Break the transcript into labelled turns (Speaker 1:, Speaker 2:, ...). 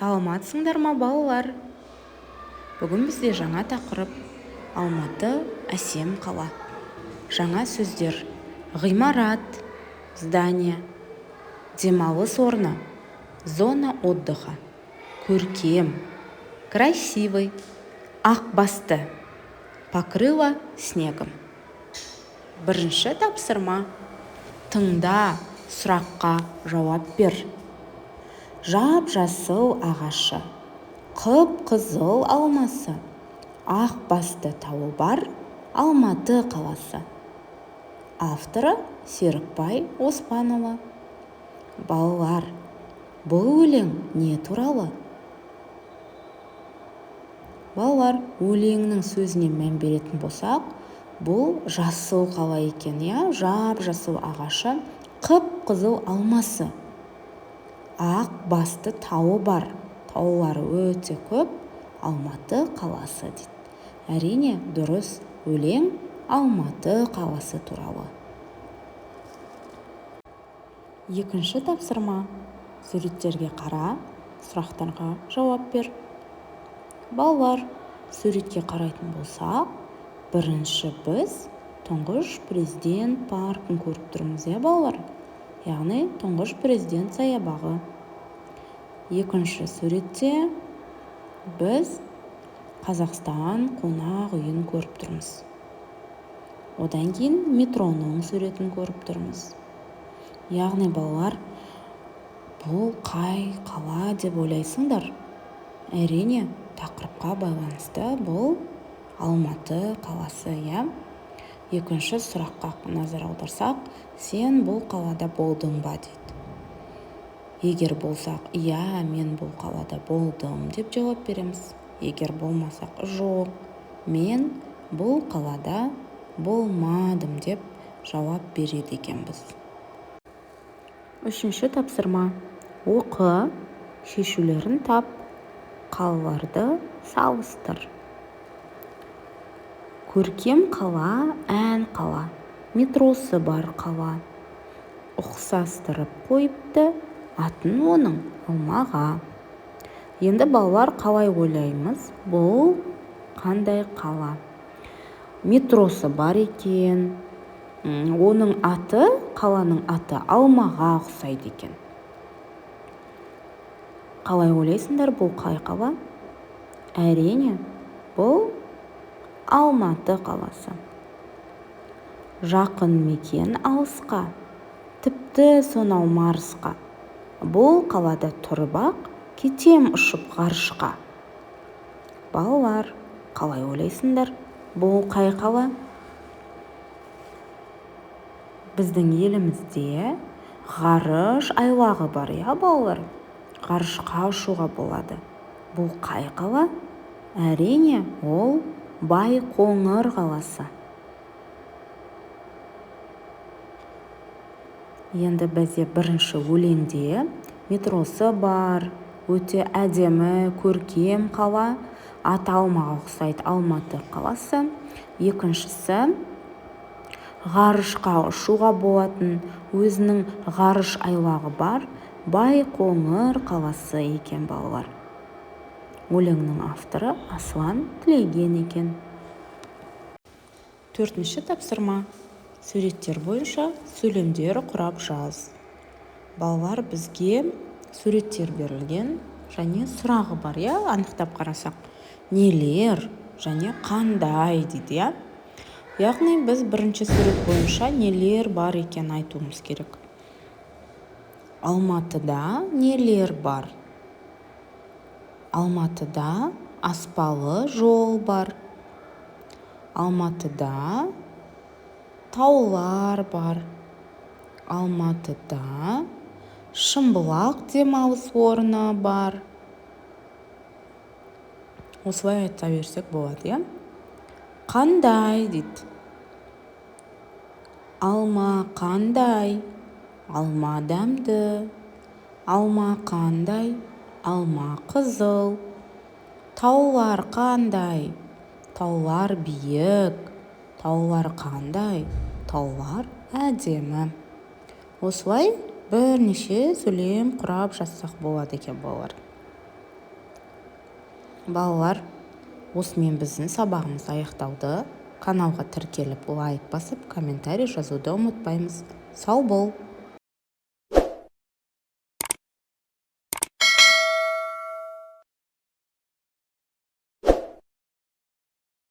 Speaker 1: Саламатсыңдар ма балалар? Бүгін бізде жаңа тақырып Алматы әсем қала. Жаңа сөздер: ғимарат, здание, демалыс орны, зона отдыха, көркем, красивый, ақ басты, покрыла снегом. Бірінші тапсырма: тыңда, сұраққа жауап бер. Жап-жасыл ағашы, қып-қызыл алмасы, ақ басты тауы бар Алматы қаласы. Авторы Серікбай Оспанова. Балалар, бұл өлең не туралы? Балалар, өлеңнің сөзіне мән беретін болсақ, бұл жасыл қала екен, жап-жасыл ағашы, қып-қызыл алмасы, ақ басты тауы бар, таулары өте көп Алматы қаласы дейді. Әрине, дұрыс, өлең Алматы қаласы туралы. Екінші тапсырма: суреттерге қара, сұрақтарға жауап бер. Балалар, суретке қарайтын болсақ, бірінші біз тұңғыш президент паркін көріп тұрмыз, балалар? Яғни тұңғыш президент саябағы. Екінші суретте біз Қазақстан қонақ үйін көріп тұрмыз. Одан кейін метроның суретін көріп тұрмыз. Яғни балалар, бұл қай қала деп ойлайсыңдар? Әрине, тақырыпқа байланысты бұл Алматы қаласы, Екінші сұраққа назар аударсақ, сен бұл қалада болдың ба дейді. Егер болсақ, мен бұл қалада болдым деп жауап береміз. Егер болмасақ, жоқ, мен бұл қалада болмадым деп жауап береді екенбіз. Үшінші тапсырма: оқы, шешулерін тап, қалаларды салыстыр. Көркем қала, ән қала, метросы бар қала. Ұқсастырып қойыпты атын оның алмаға. Енді балалар, қалай ойлаймыз? Бұл қандай қала? Метросы бар екен. Оның аты, қаланың аты алмаға ұқсайды екен. Қалай ойлайсыңдар, бұл қай қала? Әрине, бұл Алматы қаласы. Жақын мекен алысқа, тіпті сонау Марсқа. Бұл қалада тұрып-ақ кетем ұшып ғарышқа. Балалар, қалай ойлайсыңдар? Бұл қай қала? Біздің елімізде ғарыш айлағы бар, балалар? Ғарышқа ұшуға болады. Бұл қай қала? Әрине, ол Байқоңыр қаласы. Енді бізде бірінші өлеңде метросы бар, өте әдемі, көркем қала, аты алмаға ұқсайды, Алматы қаласы. Екіншісі, ғарышқа ұшуға болатын, өзінің ғарыш айлағы бар, Байқоңыр қаласы екен, балалар. Өлеңнің авторы Аслан Тілеген екен. Төртінші тапсырма: суреттер бойынша сөйлемдер құрап жаз. Балалар, бізге суреттер берілген және сұрағы бар, анықтап қарасақ, нелер және қандай дейді, Яғни біз бірінші сурет бойынша нелер бар екен айтуымыз керек. Алматыда нелер бар? Алматыда аспалы жол бар. Алматыда таулар бар. Алматыда Шымбұлақ демалыс орны бар. Осылай айта берсек болады, Қандай дейді. Алма қандай? Алма дәмді. Алма қандай? Алма қызыл. Таулар қандай? Таулар биік. Таулар қандай? Таулар әдемі. Осылай бірнеше сөйлем құрап жазсақ болады екен, балалар. балалар, осымен біздің сабағымыз аяқталды. Каналға тіркеліп лайк басып комментарий жазуды ұмытпаймыз. Сау бол!